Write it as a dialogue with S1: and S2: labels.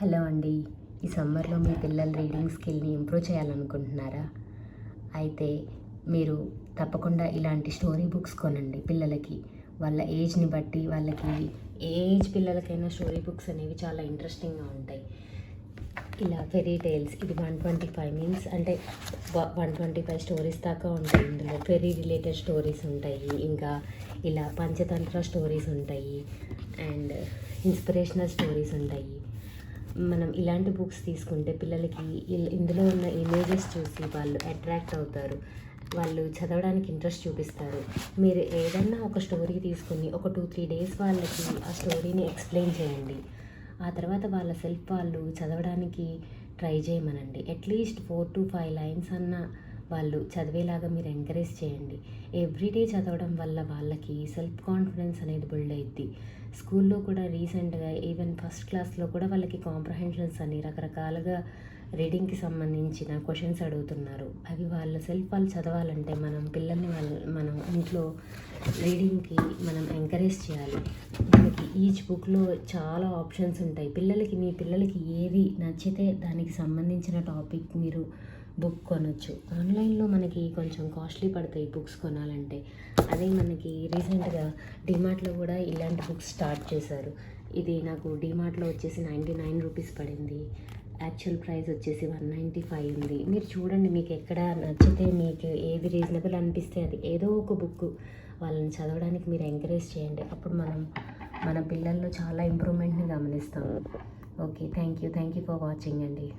S1: Hello అండి. ఈ సమ్మర్లో మీ పిల్లల రీడింగ్ స్కిల్ని ఇంప్రూవ్ చేయాలనుకుంటున్నారా? అయితే మీరు తప్పకుండా ఇలాంటి స్టోరీ బుక్స్ కొనండి పిల్లలకి. వాళ్ళ ఏజ్ని బట్టి వాళ్ళకి ఏ ఏజ్ పిల్లలకైనా స్టోరీ బుక్స్ అనేవి చాలా ఇంట్రెస్టింగ్గా ఉంటాయి. ఇలా ఫెరీ టేల్స్ ఇది 125 మీన్స్ అంటే 125 స్టోరీస్ దాకా ఉంటాయి. ఇందులో ఫెరీ రిలేటెడ్ స్టోరీస్ ఉంటాయి, ఇంకా ఇలా పంచతంత్ర స్టోరీస్ ఉంటాయి, అండ్ ఇన్స్పిరేషనల్ స్టోరీస్ ఉంటాయి. మనం ఇలాంటి బుక్స్ తీసుకుంటే పిల్లలకి ఇందులో ఉన్న ఇమేజెస్ చూసి వాళ్ళు అట్రాక్ట్ అవుతారు, వాళ్ళు చదవడానికి ఇంట్రెస్ట్ చూపిస్తారు. మీరు ఏదన్నా ఒక స్టోరీ తీసుకుని ఒక 2-3 డేస్ వాళ్ళకి ఆ స్టోరీని ఎక్స్ప్లెయిన్ చేయండి. ఆ తర్వాత వాళ్ళ సెల్ఫ్ వాళ్ళు చదవడానికి ట్రై చేయమనండి. అట్లీస్ట్ 4-5 లైన్స్ అన్న వాళ్ళు చదివేలాగా మీరు ఎంకరేజ్ చేయండి. ఎవ్రీడే చదవడం వల్ల వాళ్ళకి సెల్ఫ్ కాన్ఫిడెన్స్ అనేది బిల్డ్ అవుద్ది. స్కూల్లో కూడా రీసెంట్గా ఈవెన్ ఫస్ట్ క్లాస్లో కూడా వాళ్ళకి కాంప్రహెన్షన్స్ అని రకరకాలుగా రీడింగ్కి సంబంధించిన క్వశ్చన్స్ అడుగుతున్నారు. అవి వాళ్ళ సెల్ఫ్ వాళ్ళు చదవాలంటే మనం పిల్లల్ని మనం ఇంట్లో రీడింగ్కి మనం ఎంకరేజ్ చేయాలి. మనకి ఈచ్ బుక్లో చాలా ఆప్షన్స్ ఉంటాయి. మీ పిల్లలకి ఏది నచ్చితే దానికి సంబంధించిన టాపిక్ మీరు బుక్ కొనొచ్చు. ఆన్లైన్లో మనకి కొంచెం కాస్ట్లీ పడతాయి బుక్స్ కొనాలంటే. అదే మనకి రీసెంట్గా డిమార్ట్లో కూడా ఇలాంటి బుక్స్ స్టార్ట్ చేశారు. ఇది నాకు డిమార్ట్లో వచ్చేసి 99 రూపీస్ పడింది. యాక్చువల్ ప్రైస్ వచ్చేసి 195 ఉంది. మీరు చూడండి, మీకు ఎక్కడ నచ్చితే, మీకు ఏది రీజనబుల్ అనిపిస్తే అది ఏదో ఒక బుక్ వాళ్ళని చదవడానికి మీరు ఎంకరేజ్ చేయండి. అప్పుడు మన పిల్లల్లో చాలా ఇంప్రూవ్మెంట్ని గమనిస్తాము. Okay, thank you for watching అండి.